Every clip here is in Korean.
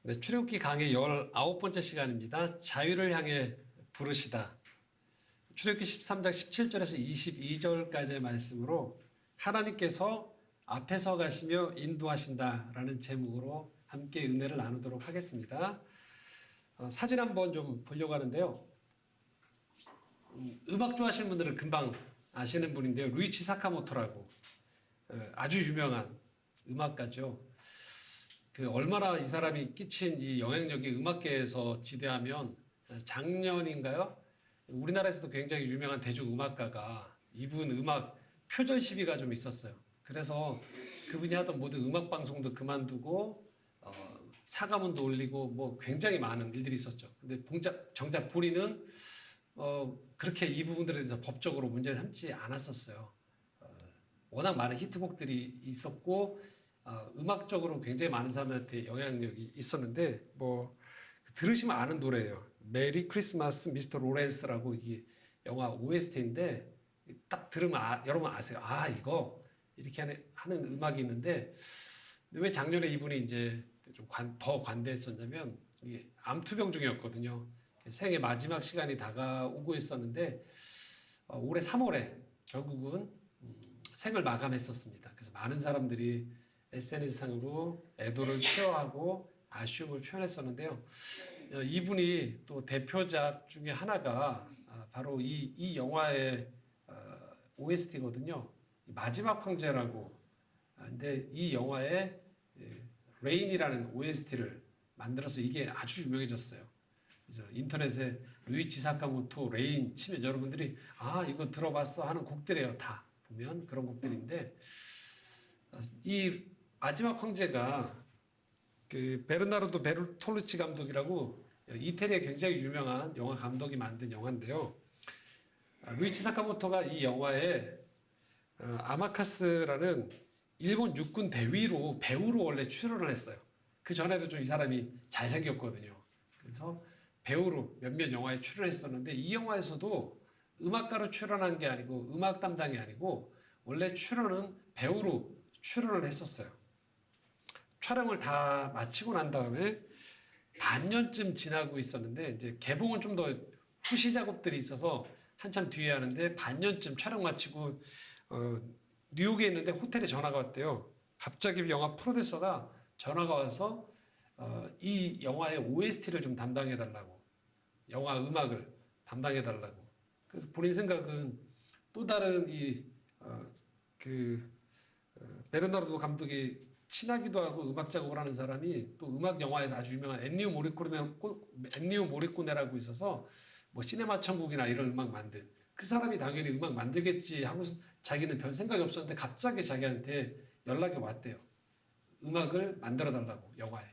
네, 출애굽기 강의 19번째 시간입니다. 자유를 향해 부르시다. 출애굽기 13장 17절에서 22절까지의 말씀으로 하나님께서 앞에서 가시며 인도하신다라는 제목으로 함께 은혜를 나누도록 하겠습니다. 사진 한번 좀 보려고 하는데요. 음악 좋아하시는 분들은 금방 아시는 분인데요. 루이치 사카모토라고 아주 유명한 음악가죠. 얼마나 이 사람이 끼친 이 영향력이 음악계에서 지대하면 작년인가요? 우리나라에서도 굉장히 유명한 대중음악가가 이분 음악 표절 시비가 좀 있었어요. 그래서 그분이 하던 모든 음악 방송도 그만두고 사과문도 올리고 뭐 굉장히 많은 일들이 있었죠. 근데 정작 본인은 그렇게 이 부분들에 대해서 법적으로 문제 삼지 않았었어요. 워낙 많은 히트곡들이 있었고 음악적으로 굉장히 많은 사람한테 영향력이 있었는데 들으시면 아는 노래예요. 메리 크리스마스 미스터 로렌스라고 이게 영화 OST인데 딱 들으면 여러분 아세요. 이거 이렇게 하는 음악이 있는데 왜 작년에 이분이 이제 좀 더 관대했었냐면 이게 암투병 중이었거든요. 생애 마지막 시간이 다가오고 있었는데 올해 3월에 결국은 생을 마감했었습니다. 그래서 많은 사람들이 SNS상으로 애도를 표하고 아쉬움을 표현했었는데요. 이분이 또 대표작 중에 하나가 바로 이 영화의 OST거든요. 마지막 황제라고. 근데 이 영화에 레인이라는 OST를 만들어서 이게 아주 유명해졌어요. 그래서 인터넷에 루이치 사카모토 레인 치면 여러분들이 이거 들어봤어 하는 곡들이에요. 다 보면 그런 곡들인데 이 마지막 황제가 베르나르도 베르톨루치 감독이라고 이태리의 굉장히 유명한 영화 감독이 만든 영화인데요. 루이치 사카모토가 이 영화에 아마카스라는 일본 육군 대위로 배우로 원래 출연을 했어요. 그 전에도 좀 이 사람이 잘생겼거든요. 그래서 배우로 몇몇 영화에 출연했었는데 이 영화에서도 음악가로 출연한 게 아니고 음악 담당이 아니고 원래 출연은 배우로 출연을 했었어요. 촬영을 다 마치고 난 다음에 반년쯤 지나고 있었는데 이제 개봉은 좀 더 후시 작업들이 있어서 한참 뒤에 하는데 반년쯤 촬영 마치고 뉴욕에 있는데 호텔에 전화가 왔대요. 갑자기 영화 프로듀서가 전화가 와서 이 영화의 OST를 좀 담당해 달라고, 영화 음악을 담당해 달라고. 그래서 본인 생각은 또 다른 베르나르도 감독이 친하기도 하고 음악 작업을 하는 사람이 또 음악 영화에서 아주 유명한 엔니오 모리코네라고 있어서 뭐 시네마 천국이나 이런 음악 만든 그 사람이 당연히 음악 만들겠지 하고 자기는 별 생각이 없었는데 갑자기 자기한테 연락이 왔대요. 음악을 만들어 달라고 영화에.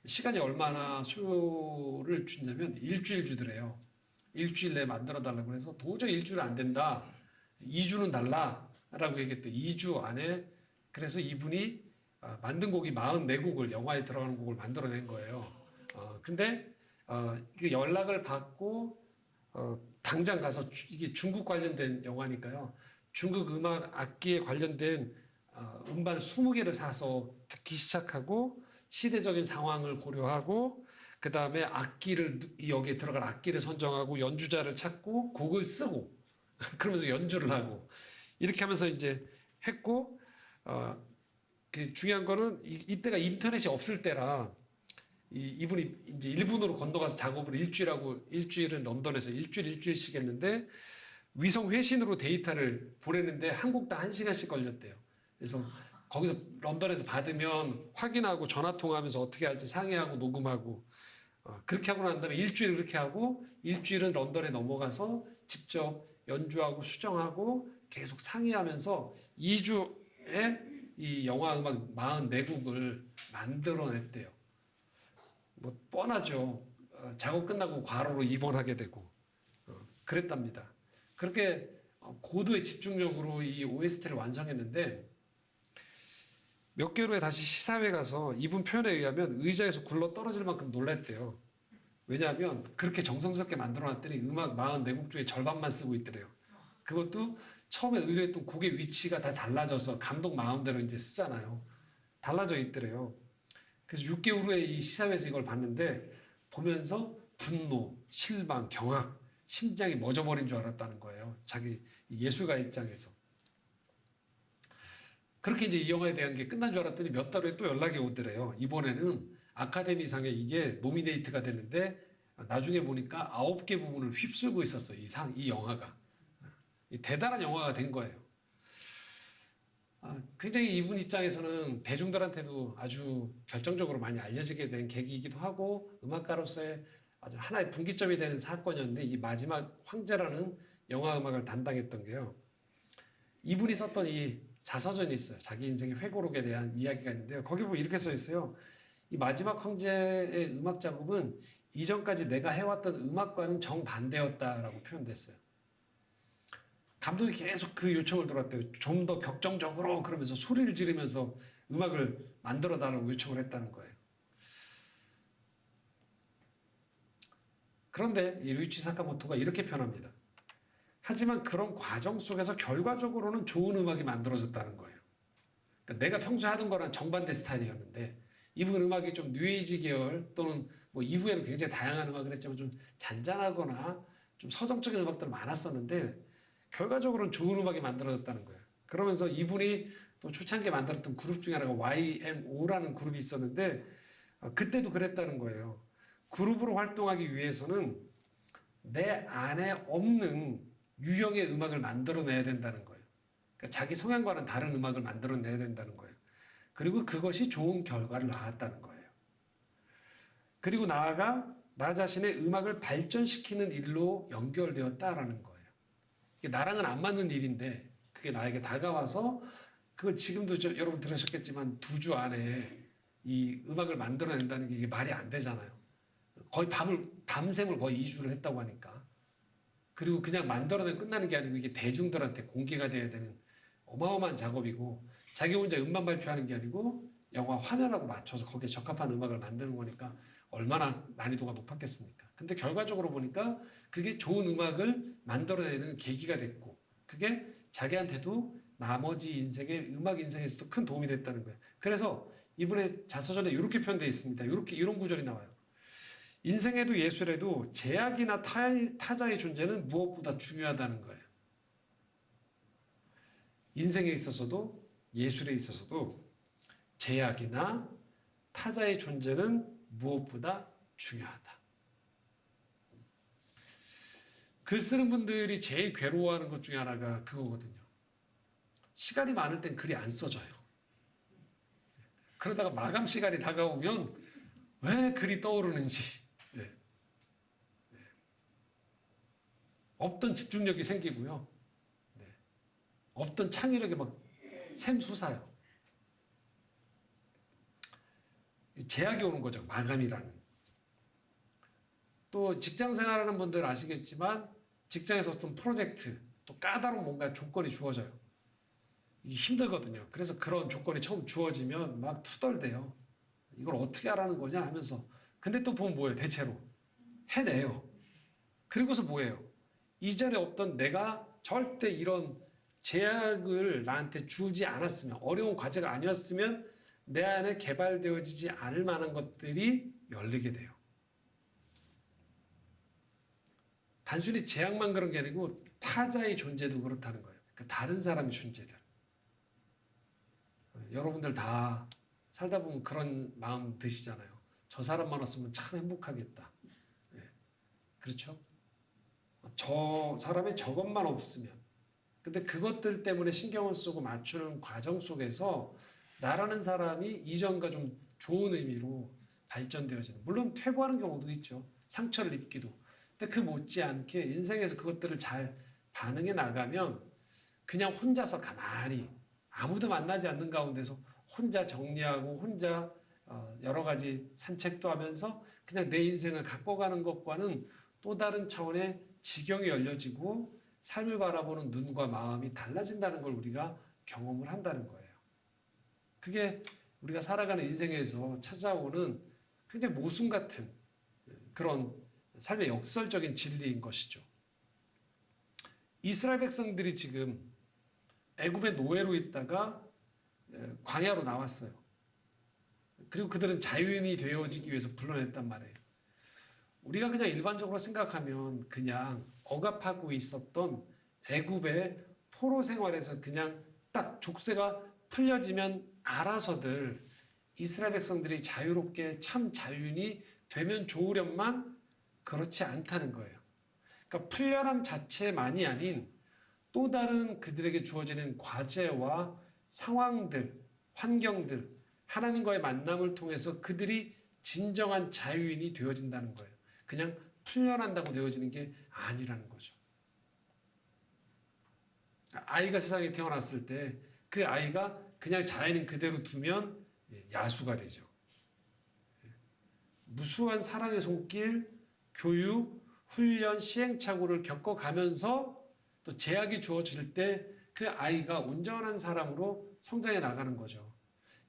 시간이 얼마나 소요를 주냐면 일주일 주더래요. 일주일 내에 만들어 달라고 해서 도저히 일주일 안 된다. 2주는 달라라고 얘기했대. 2주 안에. 그래서 이분이 만든 곡이 44곡을 영화에 들어가는 곡을 만들어낸 거예요. 근데 그 연락을 받고 당장 가서 이게 중국 관련된 영화니까요. 중국 음악 악기에 관련된 음반 20개를 사서 듣기 시작하고 시대적인 상황을 고려하고 그 다음에 여기에 들어갈 악기를 선정하고 연주자를 찾고 곡을 쓰고 그러면서 연주를 하고 이렇게 하면서 이제 했고 그 중요한 거는 이때가 인터넷이 없을 때라 이분이 이제 일본으로 건너가서 작업을 일주일은 런던에서 일주일씩 했는데 위성 회신으로 데이터를 보내는데 한 곡당 1시간씩 걸렸대요. 그래서 거기서 런던에서 받으면 확인하고 전화 통화하면서 어떻게 할지 상의하고 녹음하고 그렇게 하고 난 다음에 일주일 그렇게 하고 일주일은 런던에 넘어가서 직접 연주하고 수정하고 계속 상의하면서 2주에 이 영화 음악 44곡을 만들어냈대요. 뭐 뻔하죠. 작업 끝나고 과로로 입원하게 되고 그랬답니다. 그렇게 고도의 집중력으로 이 OST를 완성했는데 몇 개월 후에 다시 시사회 가서 이분 표현에 의하면 의자에서 굴러 떨어질 만큼 놀랐대요. 왜냐하면 그렇게 정성스럽게 만들어놨더니 음악 44곡 중에 절반만 쓰고 있더래요. 그것도 처음에 의도했던 곡의 위치가 다 달라져서 감독 마음대로 이제 쓰잖아요. 달라져 있더래요. 그래서 6개월 후에 이 시사회에서 이걸 봤는데 보면서 분노, 실망, 경악, 심장이 멎어버린 줄 알았다는 거예요. 자기 예술가 입장에서. 그렇게 이제 이 영화에 대한 게 끝난 줄 알았더니 몇 달 후에 또 연락이 오더래요. 이번에는 아카데미상에 이게 노미네이트가 됐는데 나중에 보니까 9개 부분을 휩쓸고 있었어요. 이 영화가. 대단한 영화가 된 거예요. 굉장히 이분 입장에서는 대중들한테도 아주 결정적으로 많이 알려지게 된 계기이기도 하고 음악가로서의 아주 하나의 분기점이 되는 사건이었는데 이 마지막 황제라는 영화 음악을 담당했던 게요. 이분이 썼던 이 자서전이 있어요. 자기 인생의 회고록에 대한 이야기가 있는데요. 거기 보면 이렇게 써 있어요. 이 마지막 황제의 음악 작업은 이전까지 내가 해왔던 음악과는 정반대였다라고 표현됐어요. 감독이 계속 그 요청을 들었대요. 좀 더 격정적으로 그러면서 소리를 지르면서 음악을 만들어 달라고 요청을 했다는 거예요. 그런데 이 루이치 사카모토가 이렇게 표현합니다. 하지만 그런 과정 속에서 결과적으로는 좋은 음악이 만들어졌다는 거예요. 그러니까 내가 평소에 하던 거랑 정반대 스타일이었는데 이분 음악이 좀 뉴에이지 계열 또는 뭐 이후에는 굉장히 다양한 음악을 했지만 좀 잔잔하거나 좀 서정적인 음악들 많았었는데 결과적으로는 좋은 음악이 만들어졌다는 거예요. 그러면서 이분이 또 초창기에 만들었던 그룹 중에 하나가 YMO라는 그룹이 있었는데 그때도 그랬다는 거예요. 그룹으로 활동하기 위해서는 내 안에 없는 유형의 음악을 만들어내야 된다는 거예요. 그러니까 자기 성향과는 다른 음악을 만들어내야 된다는 거예요. 그리고 그것이 좋은 결과를 낳았다는 거예요. 그리고 나아가 나 자신의 음악을 발전시키는 일로 연결되었다라는 거예요. 이게 나랑은 안 맞는 일인데 그게 나에게 다가와서 그걸 지금도 여러분 들으셨겠지만 2주 안에 이 음악을 만들어낸다는 게 이게 말이 안 되잖아요. 거의 밤샘을 거의 2주를 했다고 하니까. 그리고 그냥 만들어내면 끝나는 게 아니고 이게 대중들한테 공개가 돼야 되는 어마어마한 작업이고 자기 혼자 음반 발표하는 게 아니고 영화 화면하고 맞춰서 거기에 적합한 음악을 만드는 거니까 얼마나 난이도가 높았겠습니까? 근데 결과적으로 보니까 그게 좋은 음악을 만들어내는 계기가 됐고 그게 자기한테도 나머지 인생의 음악 인생에서도 큰 도움이 됐다는 거예요. 그래서 이분의 자서전에 이렇게 표현되어 있습니다. 이런 구절이 나와요. 인생에도 예술에도 제약이나 타자의 존재는 무엇보다 중요하다는 거예요. 인생에 있어서도 예술에 있어서도 제약이나 타자의 존재는 무엇보다 중요하다. 글 쓰는 분들이 제일 괴로워하는 것 중에 하나가 그거거든요. 시간이 많을 땐 글이 안 써져요. 그러다가 마감 시간이 다가오면 왜 글이 떠오르는지 없던 집중력이 생기고요. 없던 창의력이 막 샘솟아요. 제약이 오는 거죠. 마감이라는. 또 직장 생활하는 분들 아시겠지만 직장에서 어떤 프로젝트 또 까다로운 뭔가 조건이 주어져요. 이게 힘들거든요. 그래서 그런 조건이 처음 주어지면 막 투덜대요. 이걸 어떻게 하라는 거냐 하면서. 근데 또 보면 뭐예요? 대체로 해내요. 그리고서 뭐예요? 이전에 없던 내가 절대 이런 제약을 나한테 주지 않았으면 어려운 과제가 아니었으면 내 안에 개발되어지지 않을 만한 것들이 열리게 돼요. 단순히 제약만 그런 게 아니고 타자의 존재도 그렇다는 거예요. 그러니까 다른 사람의 존재들. 여러분들 다 살다 보면 그런 마음 드시잖아요. 저 사람만 왔으면 참 행복하겠다. 그렇죠? 저 사람의 저것만 없으면. 근데 그것들 때문에 신경을 쓰고 맞추는 과정 속에서 나라는 사람이 이전과 좀 좋은 의미로 발전되어지는. 물론 퇴보하는 경우도 있죠. 상처를 입기도. 근데 그 못지않게 인생에서 그것들을 잘 반응해 나가면 그냥 혼자서 가만히 아무도 만나지 않는 가운데서 혼자 정리하고 혼자 여러 가지 산책도 하면서 그냥 내 인생을 갖고 가는 것과는 또 다른 차원의 지경이 열려지고 삶을 바라보는 눈과 마음이 달라진다는 걸 우리가 경험을 한다는 거예요. 그게 우리가 살아가는 인생에서 찾아오는 굉장히 모순 같은 그런 삶의 역설적인 진리인 것이죠. 이스라엘 백성들이 지금 애굽의 노예로 있다가 광야로 나왔어요. 그리고 그들은 자유인이 되어지기 위해서 불러냈단 말이에요. 우리가 그냥 일반적으로 생각하면 그냥 억압하고 있었던 애굽의 포로 생활에서 그냥 딱 족쇄가 풀려지면 알아서들 이스라엘 백성들이 자유롭게 참 자유인이 되면 좋으련만 그렇지 않다는 거예요. 그러니까 풀려남 자체만이 아닌 또 다른 그들에게 주어지는 과제와 상황들, 환경들, 하나님과의 만남을 통해서 그들이 진정한 자유인이 되어진다는 거예요. 그냥 풀려난다고 되어지는 게 아니라는 거죠. 아이가 세상에 태어났을 때 그 아이가 그냥 자연인 그대로 두면 야수가 되죠. 무수한 사랑의 손길, 교육, 훈련, 시행착오를 겪어가면서 또 제약이 주어질 때 그 아이가 온전한 사람으로 성장해 나가는 거죠.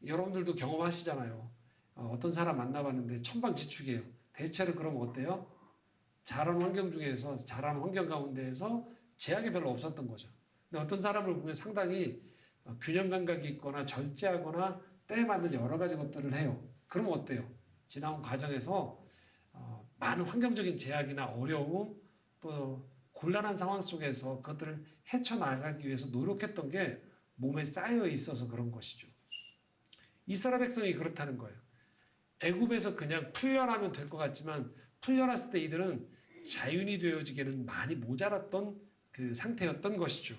여러분들도 경험하시잖아요. 어떤 사람 만나봤는데 천방지축이에요. 대체로 그러면 어때요? 자라는 환경 중에서, 자라는 환경 가운데에서 제약이 별로 없었던 거죠. 근데 어떤 사람을 보면 상당히 균형 감각이 있거나 절제하거나 때에 맞는 여러 가지 것들을 해요. 그럼 어때요? 지나온 과정에서 많은 환경적인 제약이나 어려움 또 곤란한 상황 속에서 그것들을 헤쳐나가기 위해서 노력했던 게 몸에 쌓여 있어서 그런 것이죠. 이스라엘 백성이 그렇다는 거예요. 애굽에서 그냥 풀려나면 될 것 같지만 풀려났을 때 이들은 자유인이 되어지기에는 많이 모자랐던 그 상태였던 것이죠.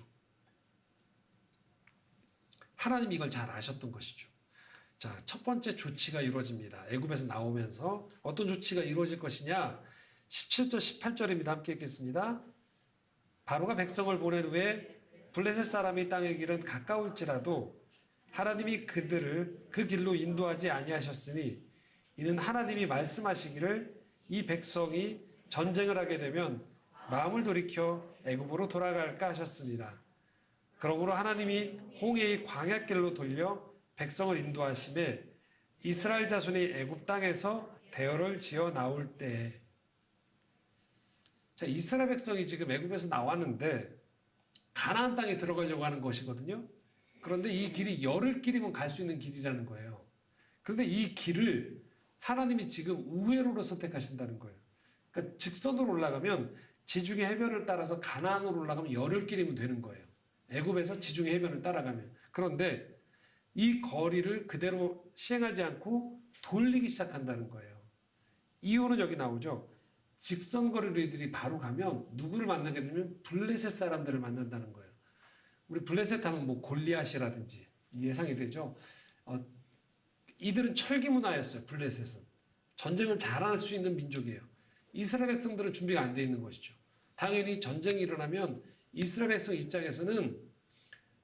하나님이 이걸 잘 아셨던 것이죠. 자, 첫 번째 조치가 이루어집니다. 애굽에서 나오면서 어떤 조치가 이루어질 것이냐? 17절, 18절입니다. 함께 읽겠습니다. 바로가 백성을 보낸 후에 블레셋 사람이 땅의 길은 가까울지라도 하나님이 그들을 그 길로 인도하지 아니하셨으니 이는 하나님이 말씀하시기를 이 백성이 전쟁을 하게 되면 마음을 돌이켜 애굽으로 돌아갈까 하셨습니다. 그러므로 하나님이 홍해의 광야길로 돌려 백성을 인도하심에 이스라엘 자손이 애굽 땅에서 대열을 지어 나올 때, 자, 이스라엘 백성이 지금 애굽에서 나왔는데 가나안 땅에 들어가려고 하는 것이거든요. 그런데 이 길이 열흘 길이면 갈 수 있는 길이라는 거예요. 그런데 이 길을 하나님이 지금 우회로로 선택하신다는 거예요. 그러니까 직선으로 올라가면 지중해 해변을 따라서 가나안으로 올라가면 열흘 길이면 되는 거예요. 애굽에서 지중해 해변을 따라가면. 그런데 이 거리를 그대로 시행하지 않고 돌리기 시작한다는 거예요. 이유는 여기 나오죠. 직선 거리로 이들이 바로 가면 누구를 만나게 되면 블레셋 사람들을 만난다는 거예요. 우리 블레셋 하면 뭐 골리앗이라든지 예상이 되죠. 이들은 철기 문화였어요. 블레셋은. 전쟁을 잘할 수 있는 민족이에요. 이스라엘 백성들은 준비가 안 돼 있는 것이죠. 당연히 전쟁이 일어나면 이스라엘 백성 입장에서는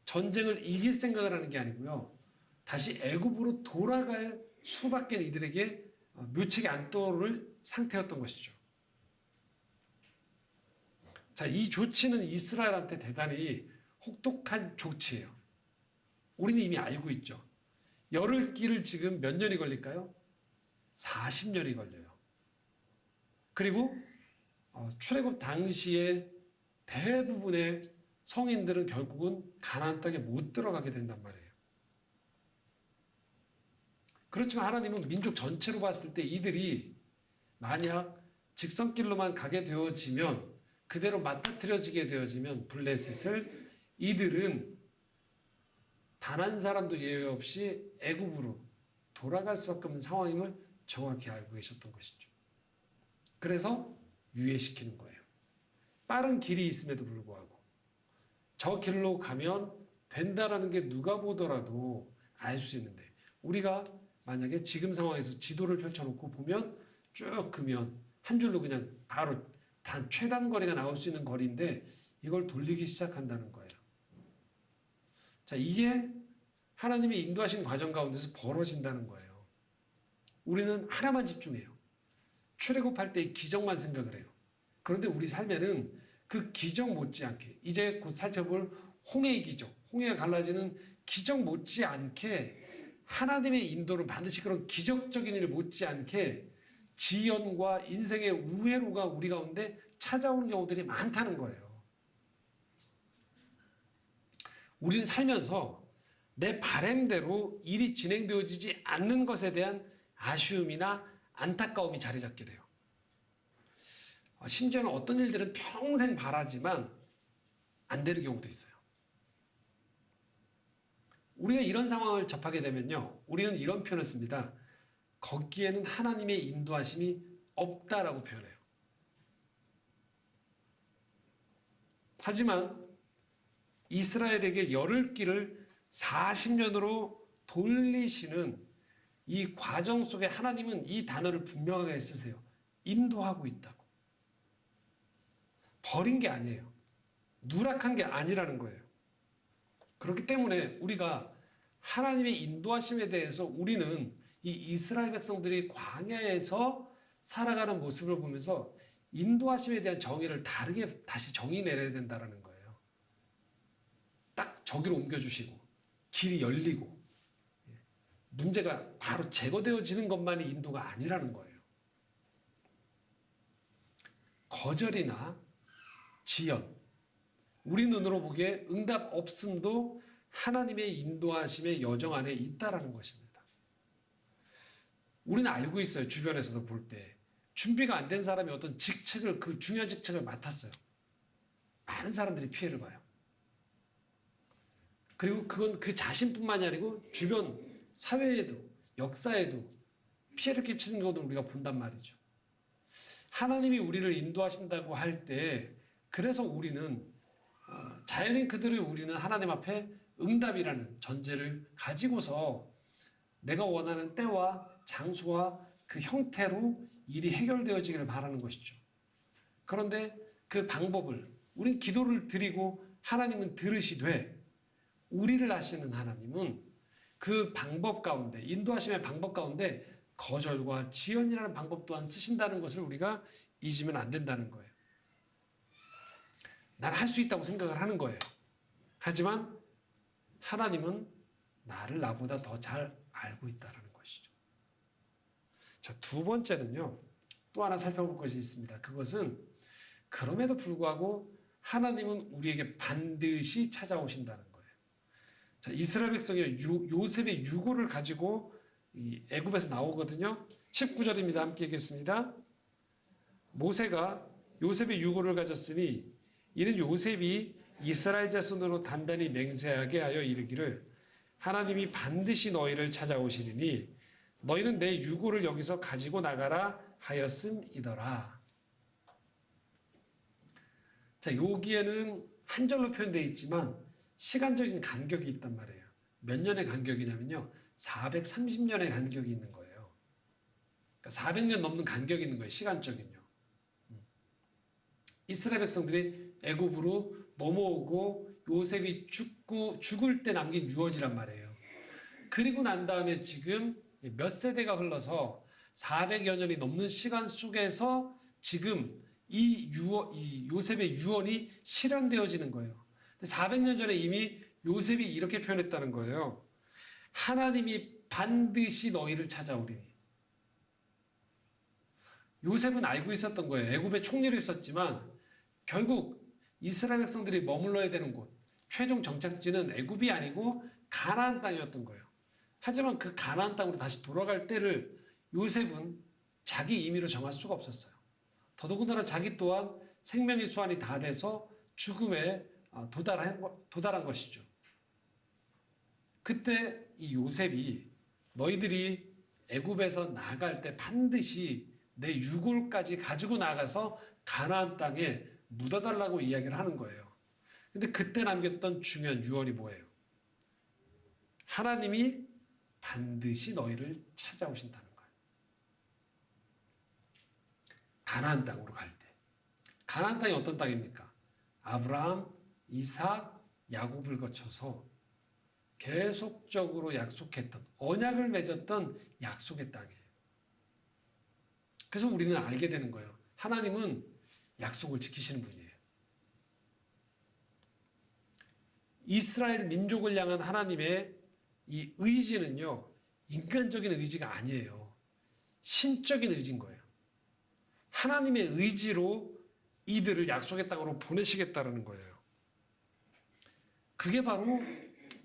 전쟁을 이길 생각을 하는 게 아니고요. 다시 애굽으로 돌아갈 수밖에 이들에게 묘책이 안 떠오를 상태였던 것이죠. 자, 이 조치는 이스라엘한테 대단히 혹독한 조치예요. 우리는 이미 알고 있죠. 열흘 길을 지금 몇 년이 걸릴까요? 40년이 걸려요. 그리고 출애굽 당시에 대부분의 성인들은 결국은 가나안 땅에 못 들어가게 된단 말이에요. 그렇지만 하나님은 민족 전체로 봤을 때 이들이 만약 직선길로만 가게 되어지면 그대로 맞닥뜨려지게 되어지면 블레셋을 이들은 단 한 사람도 예외 없이 애굽으로 돌아갈 수밖에 없는 상황임을 정확히 알고 계셨던 것이죠. 그래서 유예시키는 거예요. 빠른 길이 있음에도 불구하고 저 길로 가면 된다라는 게 누가 보더라도 알 수 있는데 우리가 만약에 지금 상황에서 지도를 펼쳐놓고 보면 쭉 그면 한 줄로 그냥 바로 단 최단 거리가 나올 수 있는 거리인데 이걸 돌리기 시작한다는 거예요. 자, 이게 하나님이 인도하신 과정 가운데서 벌어진다는 거예요. 우리는 하나만 집중해요. 출애굽할 때의 기적만 생각을 해요. 그런데 우리 삶에는 그 기적 못지않게 이제 곧 살펴볼 홍해의 기적, 홍해가 갈라지는 기적 못지않게 하나님의 인도를 반드시 그런 기적적인 일 못지않게 지연과 인생의 우회로가 우리 가운데 찾아오는 경우들이 많다는 거예요. 우리는 살면서 내 바램대로 일이 진행되어지지 않는 것에 대한 아쉬움이나 안타까움이 자리 잡게 돼요. 심지어는 어떤 일들은 평생 바라지만 안 되는 경우도 있어요. 우리가 이런 상황을 접하게 되면요, 우리는 이런 표현을 씁니다. 거기에는 하나님의 인도하심이 없다라고 표현해요. 하지만 이스라엘에게 열을 길을 40년으로 돌리시는 이 과정 속에 하나님은 이 단어를 분명하게 쓰세요. 인도하고 있다고. 버린 게 아니에요. 누락한 게 아니라는 거예요. 그렇기 때문에 우리가 하나님의 인도하심에 대해서 우리는 이 이스라엘 백성들이 광야에서 살아가는 모습을 보면서 인도하심에 대한 정의를 다르게 다시 정의 내려야 된다는 거예요. 딱 저기로 옮겨주시고 길이 열리고 문제가 바로 제거되어지는 것만이 인도가 아니라는 거예요. 거절이나 지연, 우리 눈으로 보기에 응답 없음도 하나님의 인도하심의 여정 안에 있다라는 것입니다. 우리는 알고 있어요. 주변에서도 볼 때. 준비가 안 된 사람이 어떤 직책을, 그 중요한 직책을 맡았어요. 많은 사람들이 피해를 봐요. 그리고 그건 그 자신뿐만이 아니고 주변 사회에도, 역사에도 피해를 끼치는 것도 우리가 본단 말이죠. 하나님이 우리를 인도하신다고 할 때, 그래서 우리는 자연인 그들의 우리는 하나님 앞에 응답이라는 전제를 가지고서 내가 원하는 때와 장소와 그 형태로 일이 해결되어지기를 바라는 것이죠. 그런데 그 방법을 우린 기도를 드리고 하나님은 들으시되 우리를 아시는 하나님은 그 방법 가운데 인도하심의 방법 가운데 거절과 지연이라는 방법 또한 쓰신다는 것을 우리가 잊으면 안 된다는 거예요. 난 할 수 있다고 생각을 하는 거예요. 하지만 하나님은 나를 나보다 더 잘 알고 있다는 것이죠. 자, 두 번째는요. 또 하나 살펴볼 것이 있습니다. 그것은 그럼에도 불구하고 하나님은 우리에게 반드시 찾아오신다는 거예요. 자, 이스라엘 백성이 요셉의 유고를 가지고 이 애굽에서 나오거든요. 19절입니다. 함께 읽겠습니다. 모세가 요셉의 유고를 가졌으니 이는 요셉이 이스라엘 자손으로 단단히 맹세하게 하여 이르기를 하나님이 반드시 너희를 찾아오시리니 너희는 내 유고를 여기서 가지고 나가라 하였음이더라. 자, 여기에는 한 절로 표현되어 있지만 시간적인 간격이 있단 말이에요. 몇 년의 간격이냐면요. 430년의 간격이 있는 거예요. 그러니까 400년 넘는 간격이 있는 거예요. 시간적인요. 이스라엘 백성들이 애굽으로 넘어오고 요셉이 죽을 때 남긴 유언이란 말이에요. 그리고 난 다음에 지금 몇 세대가 흘러서 400여 년이 넘는 시간 속에서 지금 이 요셉의 유언이 실현되어지는 거예요. 400년 전에 이미 요셉이 이렇게 표현했다는 거예요. 하나님이 반드시 너희를 찾아오리니. 요셉은 알고 있었던 거예요. 애굽에 총리로 있었지만 결국 이스라엘 백성들이 머물러야 되는 곳, 최종 정착지는 애굽이 아니고 가나안 땅이었던 거예요. 하지만 그 가나안 땅으로 다시 돌아갈 때를 요셉은 자기 임의로 정할 수가 없었어요. 더더군다나 자기 또한 생명의 수완이 다 돼서 죽음에 도달한 것이죠. 그때 이 요셉이 너희들이 애굽에서 나갈 때 반드시 내 유골까지 가지고 나가서 가나안 땅에 묻어달라고 이야기를 하는 거예요. 근데 그때 남겼던 중요한 유언이 뭐예요? 하나님이 반드시 너희를 찾아오신다는 거예요. 가나안 땅으로 갈 때. 가나안 땅이 어떤 땅입니까? 아브라함, 이삭, 야곱을 거쳐서 계속적으로 약속했던, 언약을 맺었던 약속의 땅이에요. 그래서 우리는 알게 되는 거예요. 하나님은 약속을 지키시는 분이에요. 이스라엘 민족을 향한 하나님의 이 의지는요, 인간적인 의지가 아니에요. 신적인 의지인 거예요. 하나님의 의지로 이들을 약속의 땅으로 보내시겠다는 거예요. 그게 바로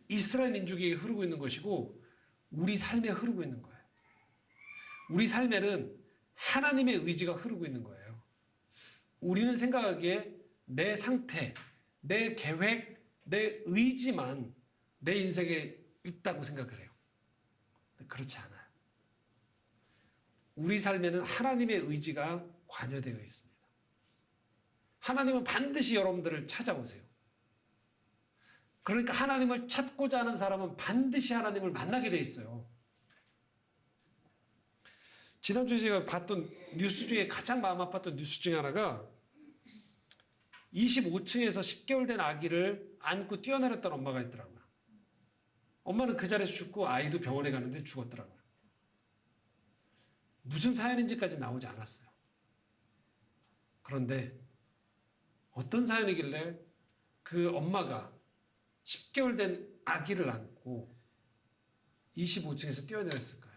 이스라엘 민족에게 흐르고 있는 것이고 우리 삶에 흐르고 있는 거예요. 우리 삶에는 하나님의 의지가 흐르고 있는 거예요. 우리는 생각하기에 내 상태, 내 계획, 내 의지만 내 인생에 있다고 생각을 해요. 그렇지 않아요. 우리 삶에는 하나님의 의지가 관여되어 있습니다. 하나님은 반드시 여러분들을 찾아오세요. 그러니까 하나님을 찾고자 하는 사람은 반드시 하나님을 만나게 돼 있어요. 지난주에 제가 봤던 뉴스 중에 가장 마음 아팠던 뉴스 중에 하나가 25층에서 10개월 된 아기를 안고 뛰어내렸던 엄마가 있더라고요. 엄마는 그 자리에서 죽고 아이도 병원에 가는데 죽었더라고요. 무슨 사연인지까지 나오지 않았어요. 그런데 어떤 사연이길래 그 엄마가 10개월 된 아기를 안고 25층에서 뛰어내렸을까요?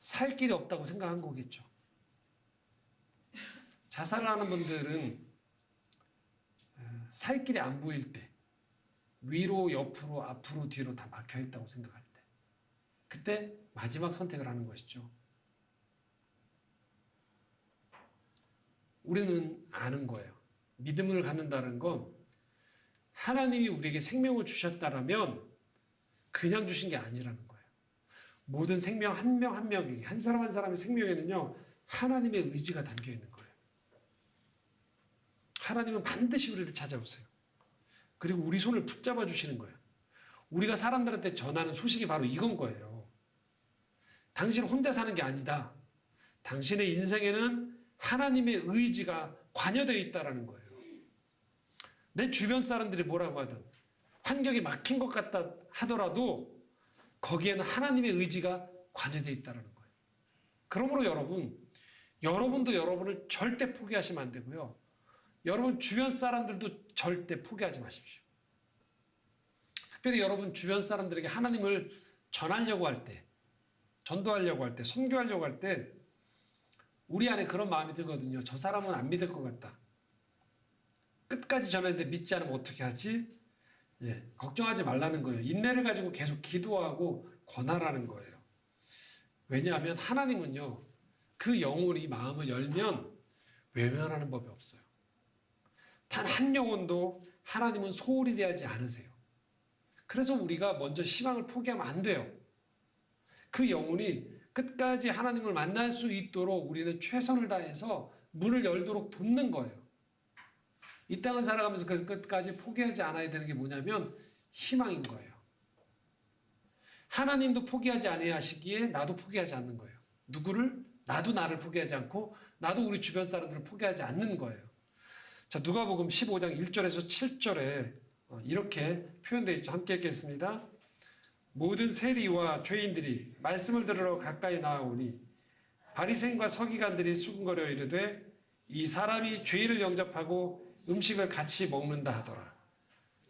살 길이 없다고 생각한 거겠죠. 자살을 하는 분들은 살 길이 안 보일 때, 위로, 옆으로, 앞으로, 뒤로 다 막혀 있다고 생각할 때, 그때 마지막 선택을 하는 것이죠. 우리는 아는 거예요. 믿음을 갖는다는 건 하나님이 우리에게 생명을 주셨다라면 그냥 주신 게 아니라는 거예요. 모든 생명 한 명 한 명에게, 한 사람 한 사람의 생명에는요, 하나님의 의지가 담겨 있는 거예요. 하나님은 반드시 우리를 찾아오세요. 그리고 우리 손을 붙잡아 주시는 거예요. 우리가 사람들한테 전하는 소식이 바로 이건 거예요. 당신 혼자 사는 게 아니다. 당신의 인생에는 하나님의 의지가 관여되어 있다는 거예요. 내 주변 사람들이 뭐라고 하든 환경이 막힌 것 같다 하더라도 거기에는 하나님의 의지가 관여되어 있다는 거예요. 그러므로 여러분도 여러분을 절대 포기하시면 안 되고요. 여러분 주변 사람들도 절대 포기하지 마십시오. 특별히 여러분 주변 사람들에게 하나님을 전하려고 할 때, 전도하려고 할 때, 선교하려고 할 때 우리 안에 그런 마음이 들거든요. 저 사람은 안 믿을 것 같다. 끝까지 전했는데 믿지 않으면 어떻게 하지? 걱정하지 말라는 거예요. 인내를 가지고 계속 기도하고 권하라는 거예요. 왜냐하면 하나님은요, 그 영혼이 마음을 열면 외면하는 법이 없어요. 단 한 영혼도 하나님은 소홀히 대하지 않으세요. 그래서 우리가 먼저 희망을 포기하면 안 돼요. 그 영혼이 끝까지 하나님을 만날 수 있도록 우리는 최선을 다해서 문을 열도록 돕는 거예요. 이 땅을 살아가면서 그래서 끝까지 포기하지 않아야 되는 게 뭐냐면 희망인 거예요. 하나님도 포기하지 않아야 하시기에 나도 포기하지 않는 거예요. 누구를? 나도 나를 포기하지 않고 나도 우리 주변 사람들을 포기하지 않는 거예요. 자, 누가복음 15장 1절에서 7절에 이렇게 표현되어 있죠. 함께 읽겠습니다. 모든 세리와 죄인들이 말씀을 들으러 가까이 나아오니 바리새인과 서기관들이 수군거려 이르되 이 사람이 죄인을 영접하고 음식을 같이 먹는다 하더라.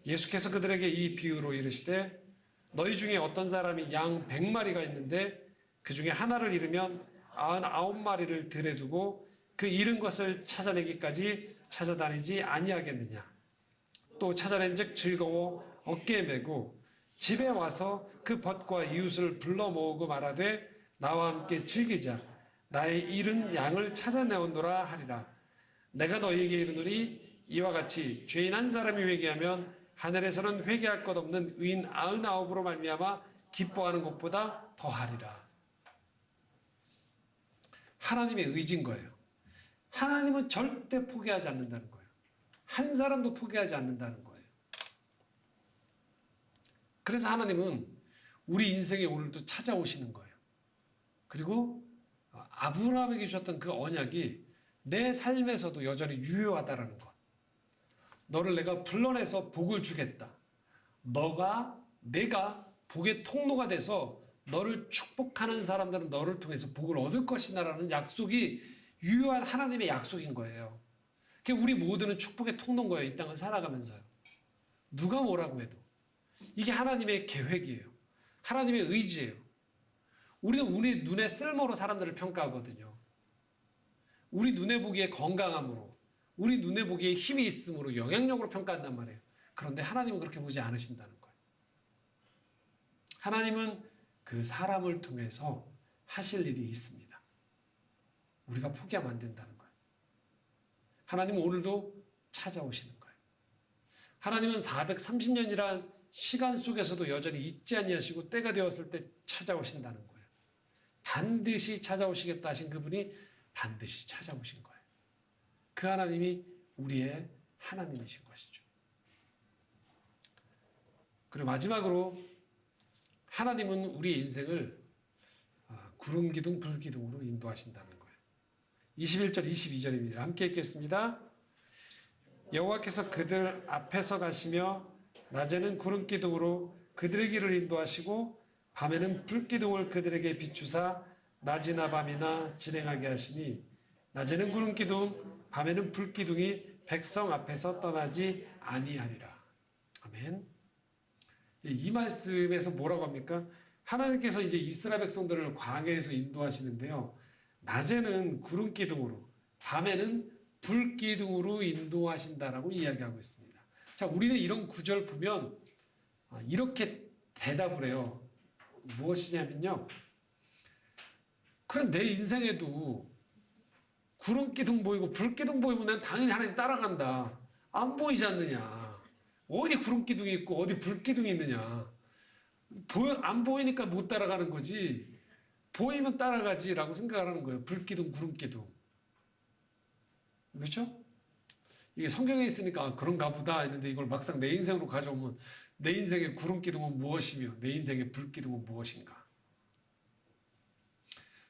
예수께서 그들에게 이 비유로 이르시되 너희 중에 어떤 사람이 양 100마리가 있는데 그 중에 하나를 잃으면 99마리를 들에 두고 그 잃은 것을 찾아내기까지 찾아다니지 아니하겠느냐. 또 찾아낸즉 즐거워 어깨에 메고 집에 와서 그 벗과 이웃을 불러 모으고 말하되 나와 함께 즐기자. 나의 잃은 양을 찾아내온노라 하리라. 내가 너희에게 이르노니 이와 같이 죄인 한 사람이 회개하면 하늘에서는 회개할 것 없는 의인 99으로 말미암아 기뻐하는 것보다 더하리라. 하나님의 의지인 거예요. 하나님은 절대 포기하지 않는다는 거예요. 한 사람도 포기하지 않는다는 거예요. 그래서 하나님은 우리 인생에 오늘도 찾아오시는 거예요. 그리고 아브라함에게 주셨던 그 언약이 내 삶에서도 여전히 유효하다라는 것. 너를 내가 불러내서 복을 주겠다. 내가 복의 통로가 돼서 너를 축복하는 사람들은 너를 통해서 복을 얻을 것이다라는 약속이 유효한 하나님의 약속인 거예요. 우리 모두는 축복의 통로인 거예요. 이 땅을 살아가면서요. 누가 뭐라고 해도. 이게 하나님의 계획이에요. 하나님의 의지예요. 우리는 우리 눈에 쓸모로 사람들을 평가하거든요. 우리 눈에 보기에 건강함으로, 우리 눈에 보기에 힘이 있으므로 영향력으로 평가한단 말이에요. 그런데 하나님은 그렇게 보지 않으신다는 거예요. 하나님은 그 사람을 통해서 하실 일이 있습니다. 우리가 포기하면 안 된다는 거예요. 하나님은 오늘도 찾아오시는 거예요. 하나님은 430년이란 시간 속에서도 여전히 잊지 아니하시고 때가 되었을 때 찾아오신다는 거예요. 반드시 찾아오시겠다 하신 그분이 반드시 찾아오신 거예요. 그 하나님이 우리의 하나님이신 것이죠. 그리고 마지막으로 하나님은 우리의 인생을 구름기둥 불기둥으로 인도하신다는 거예요. 21절 22절입니다. 함께 읽겠습니다. 여호와께서 그들 앞에서 가시며 낮에는 구름기둥으로 그들의 길을 인도하시고 밤에는 불기둥을 그들에게 비추사 낮이나 밤이나 진행하게 하시니 낮에는 구름기둥 밤에는 불기둥이 백성 앞에서 떠나지 아니하리라. 아멘. 이 말씀에서 뭐라고 합니까? 하나님께서 이제 이스라엘 백성들을 광야에서 인도하시는데요. 낮에는 구름기둥으로, 밤에는 불기둥으로 인도하신다라고 이야기하고 있습니다. 자, 우리는 이런 구절 보면 이렇게 대답을 해요. 무엇이냐면요. 그럼 내 인생에도 구름기둥 보이고 불기둥 보이면 난 당연히 하나님 따라간다. 안 보이지 않느냐. 어디 구름기둥이 있고 어디 불기둥이 있느냐. 안 보이니까 못 따라가는 거지. 보이면 따라가지라고 생각을 하는 거예요. 불기둥, 구름기둥. 그렇죠? 이게 성경에 있으니까 그런가 보다 했는데 이걸 막상 내 인생으로 가져오면 내 인생의 구름기둥은 무엇이며 내 인생의 불기둥은 무엇인가?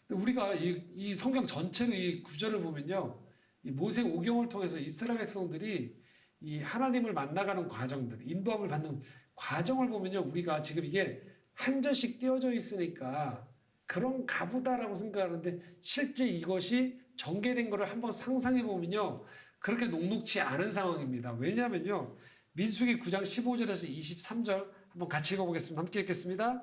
우리가 이 성경 전체의 이 구절을 보면요. 이 모세 오경을 통해서 이스라엘 백성들이 이 하나님을 만나가는 과정들, 인도함을 받는 과정을 보면요. 우리가 지금 이게 한 절씩 띄어져 있으니까 그런가 보다라고 생각하는데 실제 이것이 전개된 것을 한번 상상해 보면요. 그렇게 녹록치 않은 상황입니다. 왜냐하면요. 민수기 9장 15절에서 23절 한번 같이 읽어보겠습니다. 함께 읽겠습니다.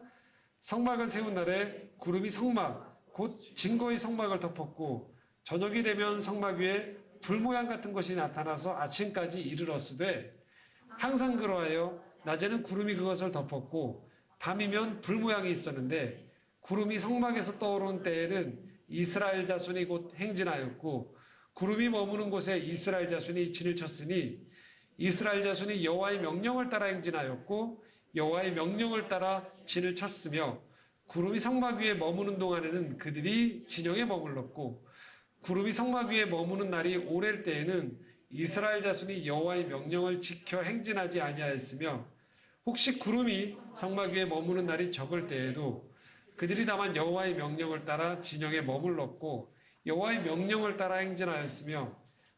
성막을 세운 날에 구름이 성막 곧 증거의 성막을 덮었고 저녁이 되면 성막 위에 불 모양 같은 것이 나타나서 아침까지 이르렀으되 항상 그러하여 낮에는 구름이 그것을 덮었고 밤이면 불 모양이 있었는데 구름이 성막에서 떠오른 때에는 이스라엘 자손이 곧 행진하였고 구름이 머무는 곳에 이스라엘 자손이 진을 쳤으니 이스라엘 자손이 여호와의 명령을 따라 행진하였고 여호와의 명령을 따라 진을 쳤으며 구름이 성막 위에 머무는 동안에는 그들이 진영에 머물렀고 구름이 성막 위에 머무는 날이 오랠 때에는 이스라엘 자손이 여호와의 명령을 지켜 행진하지 아니하였으며 혹시 구름이 성막 위에 머무는 날이 적을 때에도 그들이 다만 여호와의 명령을 따라 진영에 머물렀고 여호와의 명령을 따라 행진하였으며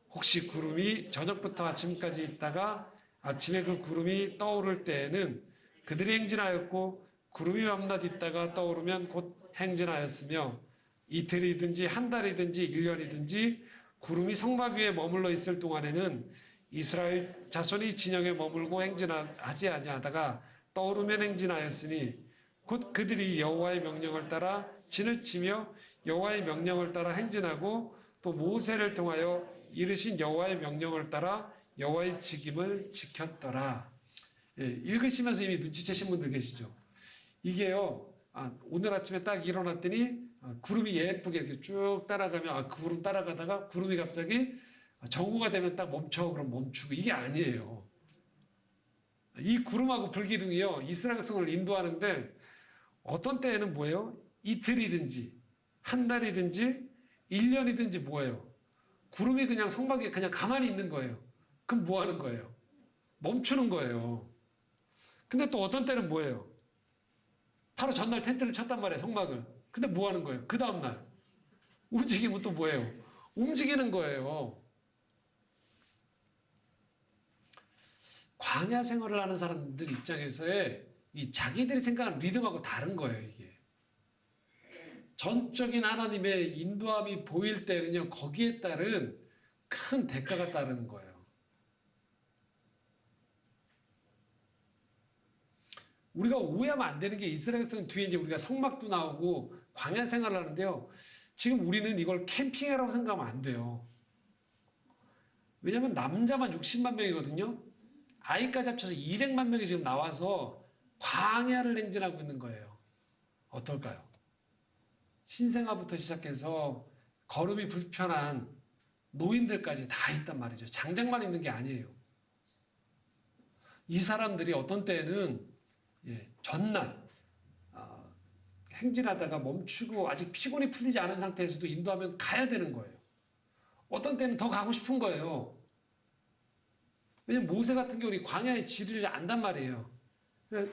혹시 구름이 저녁부터 아침까지 있다가 아침에 그 구름이 떠오를 때에는 그들이 행진하였고 구름이 밤낮 있다가 떠오르면 곧 행진하였으며 이틀이든지 한 달이든지 1년이든지 구름이 성막 위에 머물러 있을 동안에는 이스라엘 자손이 진영에 머물고 행진하지 아니하다가 떠오르면 행진하였으니 곧 그들이 여호와의 명령을 따라 진을 치며 여호와의 명령을 따라 행진하고 또 모세를 통하여 이르신 여호와의 명령을 따라 여호와의 직임을 지켰더라. 예, 읽으시면서 이미 눈치채신 분들 계시죠? 이게요. 오늘 아침에 딱 일어났더니 구름이 예쁘게 이렇게 쭉 따라가면 그 구름 따라가다가 구름이 갑자기 정오가 되면 딱 멈춰 그럼 멈추고 이게 아니에요. 이 구름하고 불기둥이요. 이스라엘 백성을 인도하는데 어떤 때에는 뭐예요? 이틀이든지 한 달이든지 1년이든지 뭐예요? 구름이 그냥 성막에 그냥 가만히 있는 거예요. 그럼 뭐 하는 거예요? 멈추는 거예요. 근데 또 어떤 때는 뭐예요? 바로 전날 텐트를 쳤단 말이에요. 성막을. 근데 뭐 하는 거예요? 그 다음날 움직이면 또 뭐예요? 움직이는 거예요. 광야 생활을 하는 사람들 입장에서의 이 자기들이 생각하는 리듬하고 다른 거예요, 이게. 전적인 하나님의 인도함이 보일 때는요, 거기에 따른 큰 대가가 따르는 거예요. 우리가 오해하면 안 되는 게 이스라엘 백성 뒤에 이제 우리가 성막도 나오고 광야 생활을 하는데요. 지금 우리는 이걸 캠핑이라고 생각하면 안 돼요. 왜냐하면 남자만 60만 명이거든요. 아이까지 합쳐서 200만 명이 지금 나와서 광야를 행진하고 있는 거예요. 어떨까요? 신생아부터 시작해서 걸음이 불편한 노인들까지 다 있단 말이죠. 장작만 있는 게 아니에요. 이 사람들이 어떤 때는 전날 행진하다가 멈추고 아직 피곤이 풀리지 않은 상태에서도 인도하면 가야 되는 거예요. 어떤 때는 더 가고 싶은 거예요. 왜냐면 모세 같은 경우는 광야의 지리를 안단 말이에요.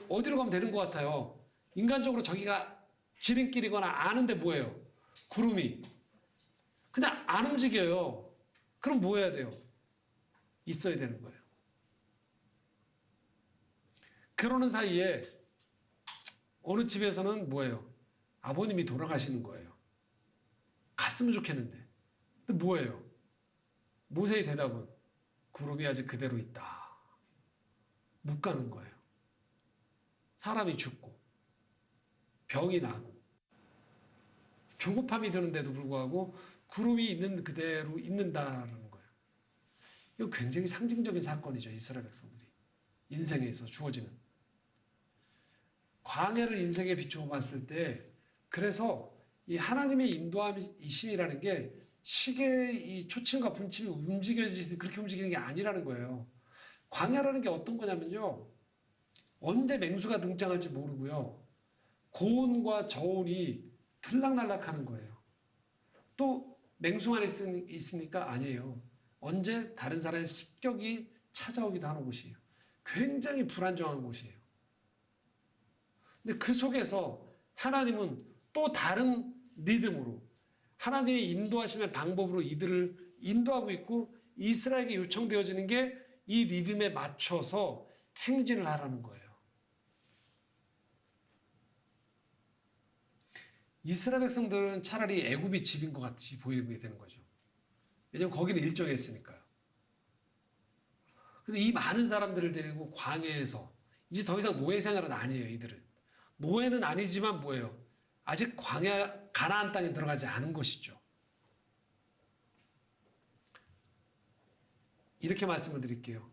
어디로 가면 되는 것 같아요. 인간적으로 저기가 지름길이거나 아는데 뭐예요? 구름이. 그냥 안 움직여요. 그럼 뭐 해야 돼요? 있어야 되는 거예요. 그러는 사이에 어느 집에서는 뭐예요? 아버님이 돌아가시는 거예요. 갔으면 좋겠는데. 근데 뭐예요? 모세의 대답은 구름이 아직 그대로 있다. 못 가는 거예요. 사람이 죽고 병이 나고 조급함이 드는데도 불구하고 구름이 있는 그대로 있는다는 거예요. 이거 굉장히 상징적인 사건이죠. 이스라엘 백성들이 인생에서 주어지는 광야를 인생에 비추어 봤을 때, 그래서 이 하나님의 인도함이심이라는 게 시계의 이 초침과 분침이 움직여지듯이 그렇게 움직이는 게 아니라는 거예요. 광야라는 게 어떤 거냐면요, 언제 맹수가 등장할지 모르고요, 고온과 저온이 들락날락하는 거예요. 또 맹수만 있습니까? 아니에요. 언제 다른 사람의 습격이 찾아오기도 하는 곳이에요. 굉장히 불안정한 곳이에요. 근데 그 속에서 하나님은 또 다른 리듬으로, 하나님의 인도하심의 방법으로 이들을 인도하고 있고, 이스라엘에게 요청되어지는 게 이 리듬에 맞춰서 행진을 하라는 거예요. 이스라엘 백성들은 차라리 애굽이 집인 것 같이 보이게 되는 거죠. 왜냐하면 거기는 일정했으니까요. 근데 이 많은 사람들을 데리고 광야에서 이제 더 이상 노예 생활은 아니에요. 이들은 노예는 아니지만 뭐예요? 아직 광야 가나안 땅에 들어가지 않은 것이죠. 이렇게 말씀을 드릴게요.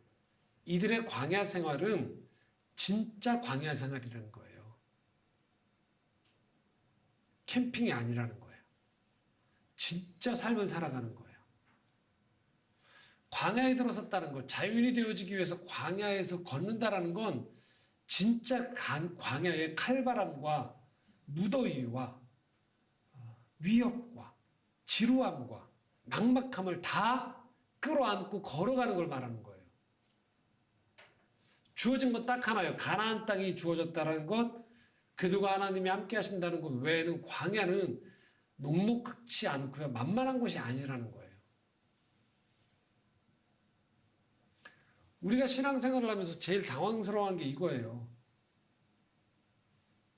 이들의 광야 생활은 진짜 광야 생활이라는 거예요. 캠핑이 아니라는 거예요. 진짜 삶을 살아가는 거예요. 광야에 들어섰다는 것, 자유인이 되어지기 위해서 광야에서 걷는다라는 건 진짜 광야의 칼바람과 무더위와 위협과 지루함과 막막함을 다 끌어안고 걸어가는 걸 말하는 거예요. 주어진 건 딱 하나예요. 가나안 땅이 주어졌다는 것, 그들과 하나님이 함께 하신다는 것 외에는 광야는 녹록지 않고요, 만만한 곳이 아니라는 거예요. 우리가 신앙생활을 하면서 제일 당황스러워한 게 이거예요.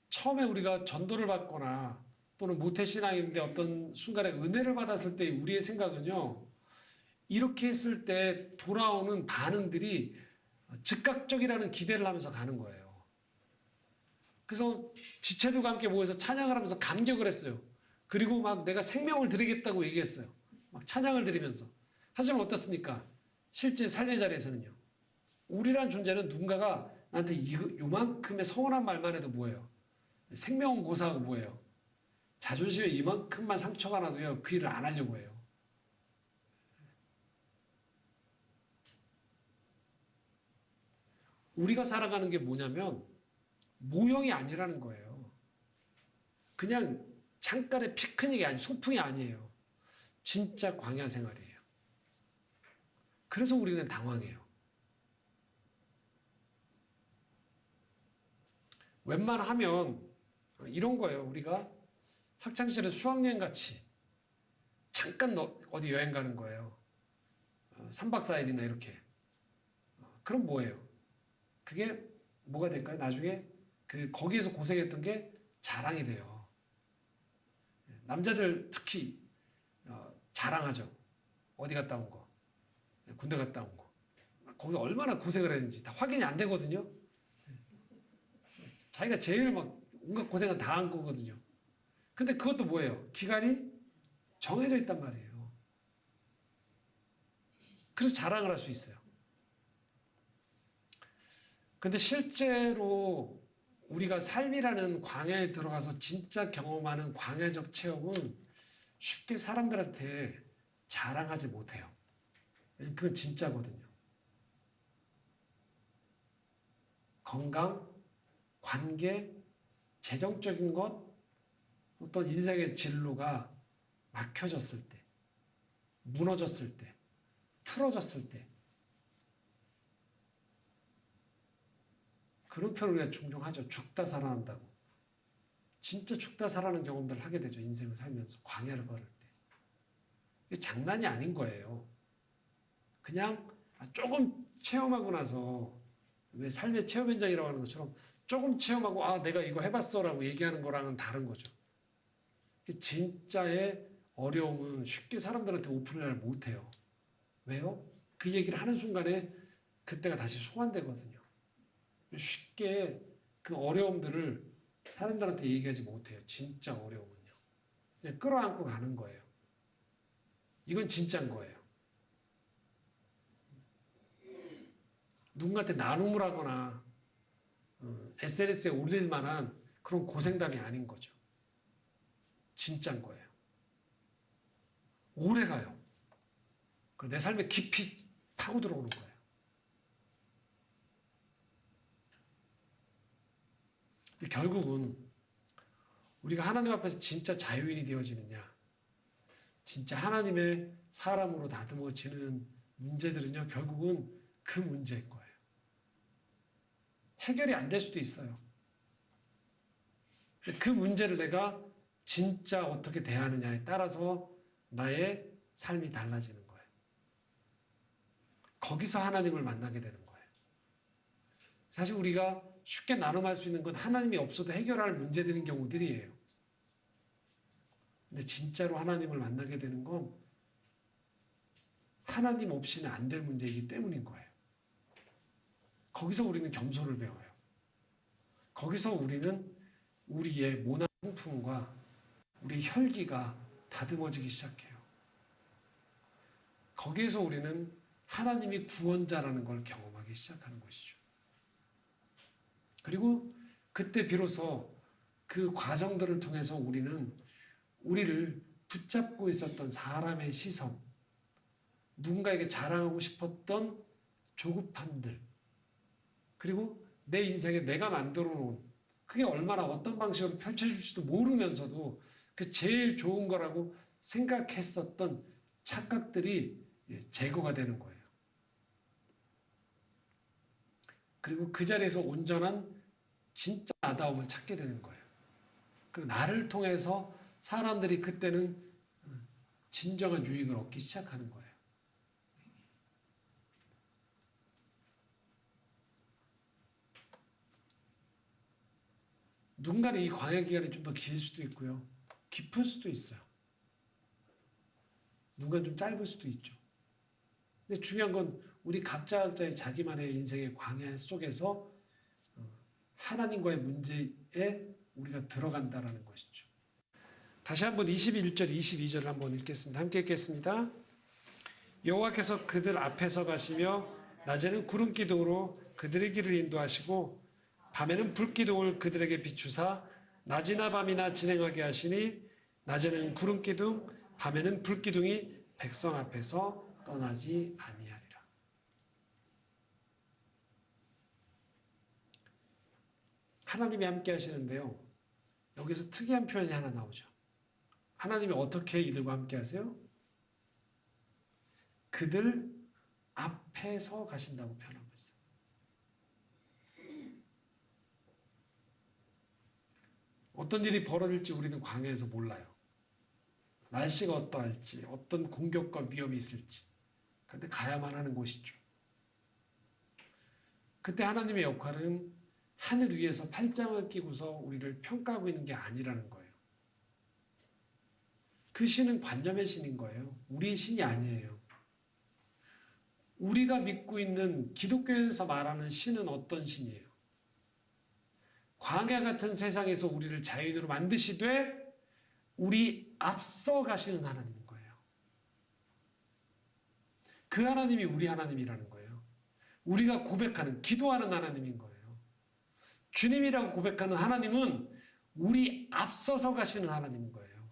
처음에 우리가 전도를 받거나 또는 모태신앙인데 어떤 순간에 은혜를 받았을 때 우리의 생각은요, 이렇게 했을 때 돌아오는 반응들이 즉각적이라는 기대를 하면서 가는 거예요. 그래서 지체들과 함께 모여서 찬양을 하면서 감격을 했어요. 그리고 막 내가 생명을 드리겠다고 얘기했어요. 막 찬양을 드리면서. 하지만 어떻습니까? 실제 삶의 자리에서는요, 우리란 존재는 누군가가 나한테 요만큼의 서운한 말만 해도 뭐예요? 생명은 고사하고 뭐예요? 자존심에 이만큼만 상처가 나도요, 그 일을 안 하려고 해요. 우리가 살아가는 게 뭐냐면 모형이 아니라는 거예요. 그냥 잠깐의 피크닉이 아니, 소풍이 아니에요. 진짜 광야 생활이에요. 그래서 우리는 당황해요. 웬만하면 이런 거예요. 우리가 학창시절에 수학여행 같이 잠깐 어디 여행 가는 거예요. 3박 4일이나 이렇게. 그럼 뭐예요? 그게 뭐가 될까요? 나중에 거기에서 고생했던 게 자랑이 돼요. 남자들 특히 자랑하죠. 어디 갔다 온 거, 군대 갔다 온 거, 거기서 얼마나 고생을 했는지 다 확인이 안 되거든요. 자기가 제일 막 온갖 고생은 다 한 거거든요. 근데 그것도 뭐예요? 기간이 정해져 있단 말이에요. 그래서 자랑을 할 수 있어요. 근데 실제로 우리가 삶이라는 광야에 들어가서 진짜 경험하는 광야적 체험은 쉽게 사람들한테 자랑하지 못해요. 그건 진짜거든요. 건강, 관계, 재정적인 것, 어떤 인생의 진로가 막혀졌을 때, 무너졌을 때, 틀어졌을 때, 그런 표현을 우리가 종종 하죠. 죽다 살아난다고. 진짜 죽다 살아나는 경험들을 하게 되죠. 인생을 살면서 광야를 걸을 때. 이게 장난이 아닌 거예요. 그냥 조금 체험하고 나서 왜 삶의 체험 현장이라고 하는 것처럼 조금 체험하고 아 내가 이거 해봤어라고 얘기하는 거랑은 다른 거죠. 진짜의 어려움은 쉽게 사람들한테 오픈을 잘 못해요. 왜요? 그 얘기를 하는 순간에 그때가 다시 소환되거든요. 쉽게 그 어려움들을 사람들한테 얘기하지 못해요. 진짜 어려움은요. 그냥 끌어안고 가는 거예요. 이건 진짜인 거예요. 누군가한테 나눔을 하거나 SNS에 올릴 만한 그런 고생담이 아닌 거죠. 진짜인 거예요. 오래 가요. 내 삶에 깊이 파고 들어오는 거예요. 근데 결국은 우리가 하나님 앞에서 진짜 자유인이 되어지느냐, 진짜 하나님의 사람으로 다듬어지는 문제들은요, 결국은 그 문제인 거예요. 해결이 안 될 수도 있어요. 근데 그 문제를 내가 진짜 어떻게 대하느냐에 따라서 나의 삶이 달라지는 거예요. 거기서 하나님을 만나게 되는 거예요. 사실 우리가 쉽게 나눔할 수 있는 건 하나님이 없어도 해결할 문제들인 경우들이에요. 근데 진짜로 하나님을 만나게 되는 건 하나님 없이는 안 될 문제이기 때문인 거예요. 거기서 우리는 겸손을 배워요. 거기서 우리는 우리의 모난 성품과 우리 혈기가 다듬어지기 시작해요. 거기에서 우리는 하나님이 구원자라는 걸 경험하기 시작하는 것이죠. 그리고 그때 비로소 그 과정들을 통해서 우리는 우리를 붙잡고 있었던 사람의 시선, 누군가에게 자랑하고 싶었던 조급함들, 그리고 내 인생에 내가 만들어 놓은 그게 얼마나 어떤 방식으로 펼쳐질지도 모르면서도 그 제일 좋은 거라고 생각했었던 착각들이 제거가 되는 거예요. 그리고 그 자리에서 온전한 진짜 아다움을 찾게 되는 거예요. 그리고 나를 통해서 사람들이 그때는 진정한 유익을 얻기 시작하는 거예요. 누군가는 이 광야 기간이 좀 더 길 수도 있고요. 깊을 수도 있어요. 누군가는 좀 짧을 수도 있죠. 근데 중요한 건 우리 각자의 자기만의 인생의 광야 속에서 하나님과의 문제에 우리가 들어간다라는 것이죠. 다시 한번 21절, 22절을 한번 읽겠습니다. 함께 읽겠습니다. 여호와께서 그들 앞에서 가시며 낮에는 구름 기둥으로 그들의 길을 인도하시고 밤에는 불 기둥을 그들에게 비추사 낮이나 밤이나 진행하게 하시니 낮에는 구름 기둥, 밤에는 불 기둥이 백성 앞에서 떠나지 아니하리라. 하나님이 함께 하시는데요. 여기서 특이한 표현이 하나 나오죠. 하나님이 어떻게 이들과 함께 하세요? 그들 앞에서 가신다고 표현하고 있어요. 어떤 일이 벌어질지 우리는 광야에서 몰라요. 날씨가 어떠할지, 어떤 공격과 위험이 있을지. 그런데 가야만 하는 곳이죠. 그때 하나님의 역할은 하늘 위에서 팔짱을 끼고서 우리를 평가하고 있는 게 아니라는 거예요. 그 신은 관념의 신인 거예요. 우리의 신이 아니에요. 우리가 믿고 있는 기독교에서 말하는 신은 어떤 신이에요? 광야 같은 세상에서 우리를 자유인으로 만드시되 우리 앞서 가시는 하나님인 거예요. 그 하나님이 우리 하나님이라는 거예요. 우리가 고백하는, 기도하는 하나님인 거예요. 주님이라고 고백하는 하나님은 우리 앞서서 가시는 하나님인 거예요.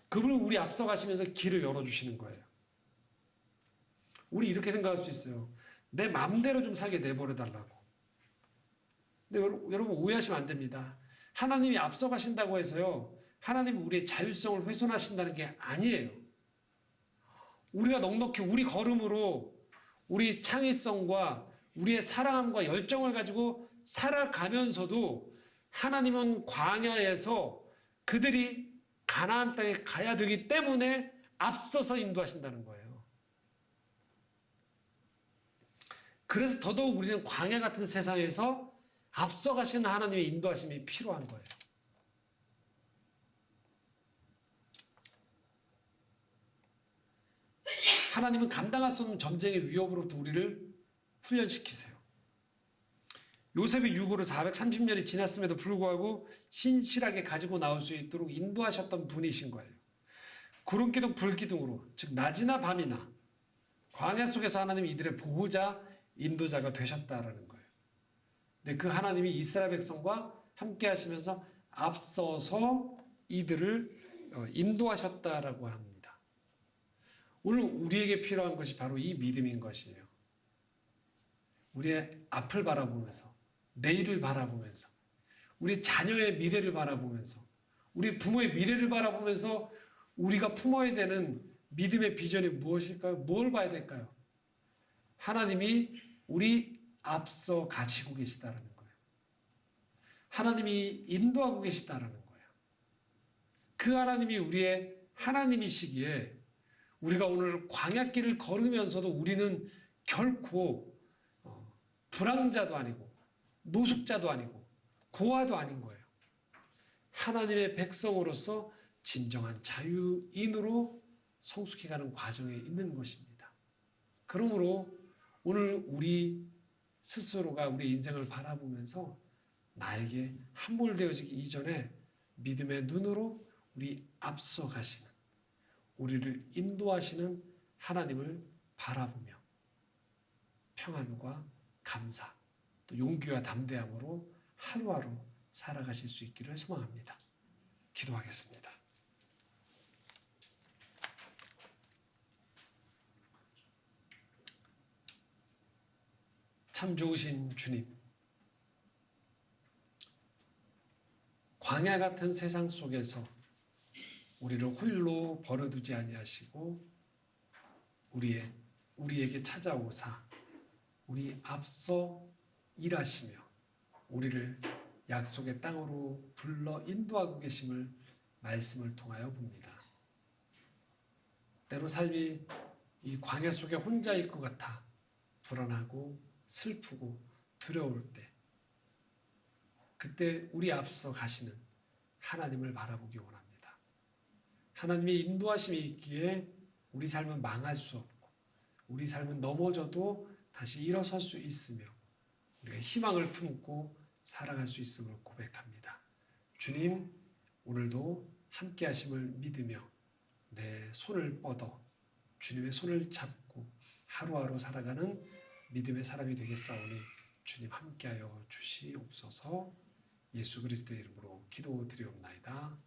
그분은 우리 앞서 가시면서 길을 열어주시는 거예요. 우리 이렇게 생각할 수 있어요. 내 마음대로 좀 살게 내버려 달라고. 근데 여러분 오해하시면 안 됩니다. 하나님이 앞서 가신다고 해서요, 하나님은 우리의 자율성을 훼손하신다는 게 아니에요. 우리가 넉넉히 우리 걸음으로 우리 창의성과 우리의 사랑함과 열정을 가지고 살아가면서도 하나님은 광야에서 그들이 가나안 땅에 가야 되기 때문에 앞서서 인도하신다는 거예요. 그래서 더더욱 우리는 광야 같은 세상에서 앞서가시는 하나님의 인도하심이 필요한 거예요. 하나님은 감당할 수 없는 전쟁의 위협으로부터 우리를 훈련시키세요. 요셉의 유고로 430년이 지났음에도 불구하고 신실하게 가지고 나올 수 있도록 인도하셨던 분이신 거예요. 구름기둥 불기둥으로, 즉 낮이나 밤이나 광야 속에서 하나님이 이들의 보호자, 인도자가 되셨다라는 거예요. 근데 그 하나님이 이스라엘 백성과 함께 하시면서 앞서서 이들을 인도하셨다라고 합니다. 오늘 우리에게 필요한 것이 바로 이 믿음인 것이에요. 우리의 앞을 바라보면서, 내일을 바라보면서, 우리 자녀의 미래를 바라보면서, 우리 부모의 미래를 바라보면서 우리가 품어야 되는 믿음의 비전이 무엇일까요? 뭘 봐야 될까요? 하나님이 우리 앞서 가시고 계시다는 거예요. 하나님이 인도하고 계시다는 거예요. 그 하나님이 우리의 하나님이시기에 우리가 오늘 광야길을 걸으면서도 우리는 결코 불황자도 아니고 노숙자도 아니고 고아도 아닌 거예요. 하나님의 백성으로서 진정한 자유인으로 성숙해가는 과정에 있는 것입니다. 그러므로 오늘 우리 스스로가 우리 인생을 바라보면서 나에게 함몰되어지기 이전에 믿음의 눈으로 우리 앞서 가시는, 우리를 인도하시는 하나님을 바라보며 평안과 감사, 또 용기와 담대함으로 하루하루 살아가실 수 있기를 소망합니다. 기도하겠습니다. 참 좋으신 주님, 광야 같은 세상 속에서 우리를 홀로 버려두지 아니하시고 우리에게 찾아오사 우리 앞서 일하시며 우리를 약속의 땅으로 불러 인도하고 계심을 말씀을 통하여 봅니다. 때로 삶이 이 광야 속에 혼자일 것 같아 불안하고 슬프고 두려울 때, 그때 우리 앞서 가시는 하나님을 바라보기 원합니다. 하나님의 인도하심이 있기에 우리 삶은 망할 수 없고 우리 삶은 넘어져도 다시 일어설 수 있으며 우리가 희망을 품고 살아갈 수 있음을 고백합니다. 주님, 오늘도 함께 하심을 믿으며 내 손을 뻗어 주님의 손을 잡고 하루하루 살아가는 믿음의 사람이 되겠사오니 주님 함께하여 주시옵소서. 예수 그리스도의 이름으로 기도드리옵나이다.